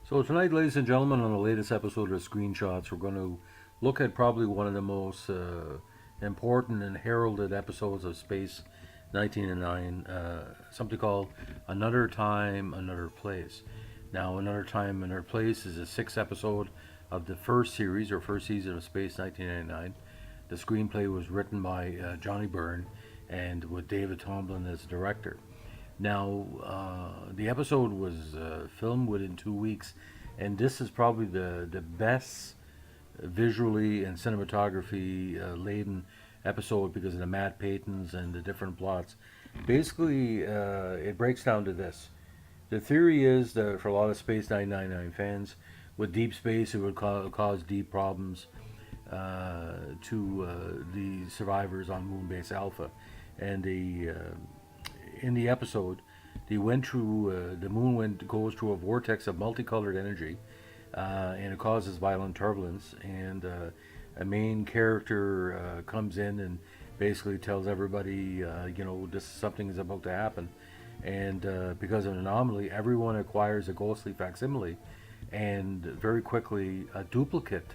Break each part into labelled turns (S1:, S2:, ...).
S1: So tonight, ladies and gentlemen, on the latest episode of Screenshots, we're going to look at probably one of the most important and heralded episodes of Space 1999, something called Another Time, Another Place. Now, Another Time, Another Place is a sixth episode of the first series or first season of Space 1999. The screenplay was written by Johnny Byrne and with David Tomblin as director. Now, the episode was filmed within 2 weeks, and this is probably the best visually and cinematography laden episode because of the Matt Paytons and the different plots. Basically, it breaks down to this. The theory is that for a lot of Space 999 fans, with deep space, it would cause deep problems to the survivors on Moonbase Alpha. And in the episode, they went through the moon goes through a vortex of multicolored energy, and it causes violent turbulence. And a main character comes in and basically tells everybody, this something is about to happen. And because of an anomaly, everyone acquires a ghostly facsimile, and very quickly a duplicate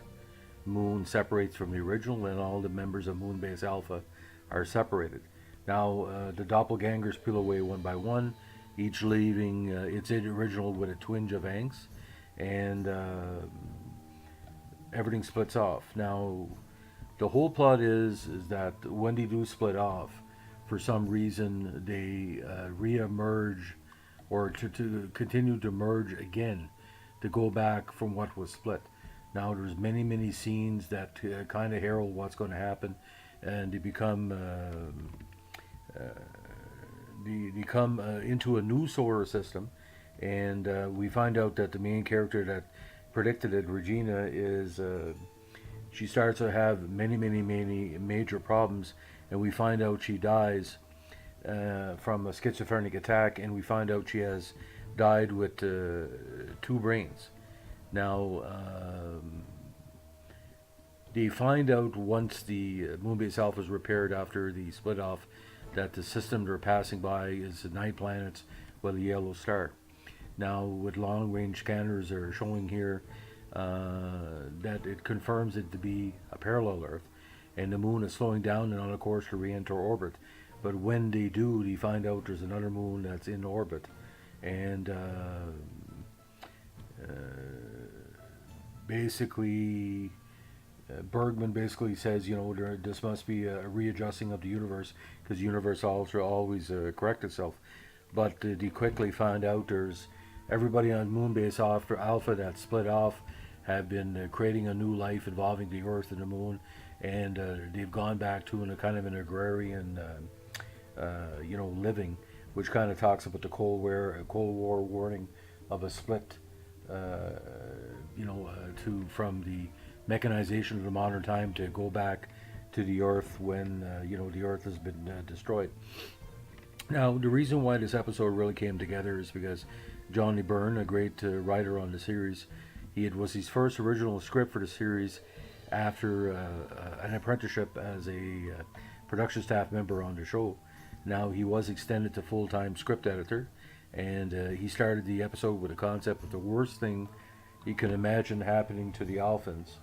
S1: moon separates from the original, and all the members of Moonbase Alpha are separated. Now, the doppelgangers peel away one by one, each leaving its original with a twinge of angst, and everything splits off. Now, the whole plot is that when they do split off, for some reason they re-emerge or to continue to merge again to go back from what was split. Now, there's many scenes that kind of herald what's going to happen, and they become into a new solar system, and we find out that the main character that predicted it, Regina, is she starts to have many major problems, and we find out she dies from a schizophrenic attack, and we find out she has died with two brains. Now, they find out once the Moonbase Alpha is repaired after the split off that the system they're passing by is the 9 planets with a yellow star. Now, with long-range scanners are showing here that it confirms it to be a parallel Earth, and the moon is slowing down and on a course to re-enter orbit. But when they do, they find out there's another moon that's in orbit, and basically Bergman basically says, this must be a readjusting of the universe because the universe always correct itself. But they quickly find out there's everybody on Moonbase Alpha that split off have been creating a new life involving the Earth and the Moon, and they've gone back to a kind of an agrarian, living, which kind of talks about the Cold War warning of a split, from the mechanization of the modern time to go back to the Earth when the Earth has been destroyed. Now, the reason why this episode really came together is because Johnny Byrne, a great writer on the series, it was his first original script for the series after an apprenticeship as a production staff member on the show. Now, he was extended to full-time script editor, and he started the episode with a concept of the worst thing he could imagine happening to the Alphans,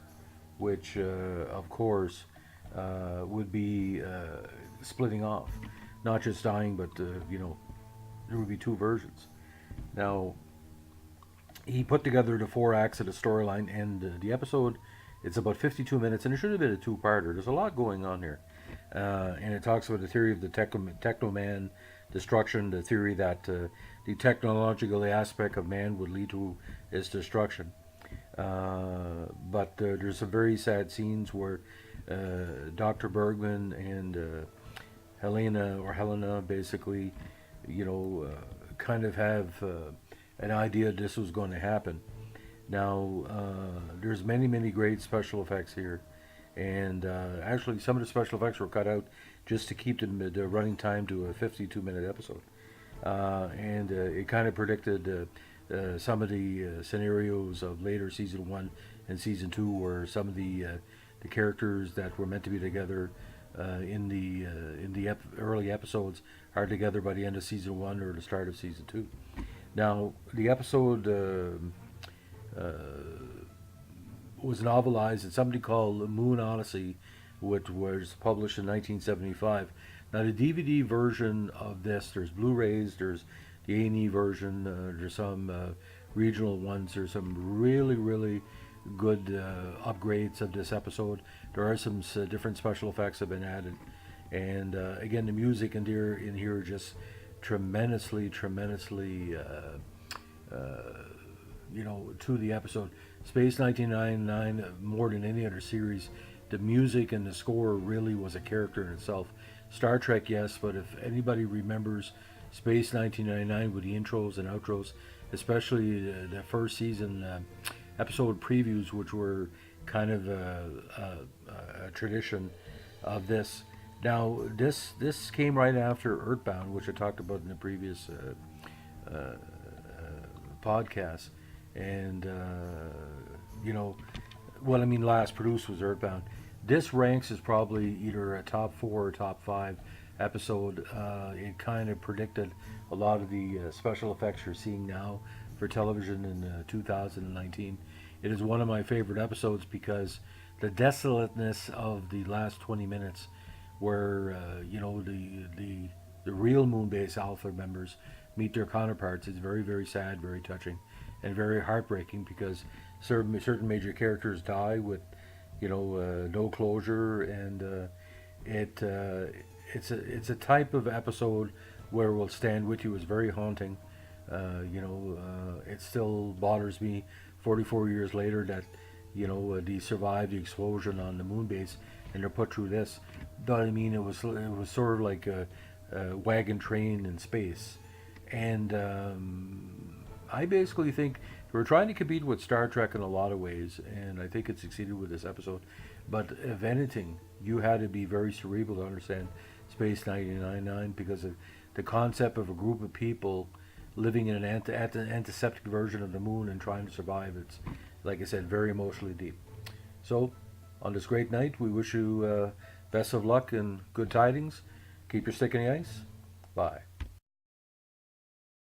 S1: which, of course, would be splitting off. Not just dying, but, there would be two versions. Now, he put together the 4 acts of the storyline, and the episode, it's about 52 minutes, and it should have been a two-parter. There's a lot going on here. And it talks about the theory of the techno-man destruction, the theory that the technological aspect of man would lead to its destruction. But there's some very sad scenes where Dr. Bergman and Helena basically, kind of have an idea this was going to happen. Now, there's many great special effects here, and actually some of the special effects were cut out just to keep the running time to a 52-minute episode. And it kind of predicted some of the scenarios of later season 1 and season 2, where some of the characters that were meant to be together in the early episodes are together by the end of season 1 or the start of season 2. Now, the episode was novelized in something called Moon Odyssey, which was published in 1975. Now the DVD version of this, there's Blu-rays, there's the A&E version, there's some regional ones, there's some really, really good upgrades of this episode. There are some different special effects have been added. And again, the music in here just tremendously, to the episode. Space 1999, more than any other series, the music and the score really was a character in itself. Star Trek, yes, but if anybody remembers Space 1999 with the intros and outros, especially the first season episode previews, which were kind of a tradition of this. Now, this came right after Earthbound, which I talked about in the previous podcast. And, last produced was Earthbound. This ranks as probably either a top 4 or top 5 episode. It kind of predicted a lot of the special effects you're seeing now for television in 2019. It is one of my favorite episodes because the desolateness of the last 20 minutes, where the real Moonbase Alpha members meet their counterparts, is very, very sad, very touching, and very heartbreaking because certain major characters die with no closure, and it's a type of episode where it will stand with you. It's very haunting. It still bothers me 44 years later that they survived the explosion on the moon base and they're put through this. But I mean, it was sort of like a wagon train in space, and I basically think they were trying to compete with Star Trek in a lot of ways, and I think it succeeded with this episode. But if anything, you had to be very cerebral to understand Space 1999 because of the concept of a group of people living in an antiseptic version of the moon and trying to survive. It's, like I said, very emotionally deep. So, on this great night, we wish you best of luck and good tidings. Keep your stick in the ice. Bye.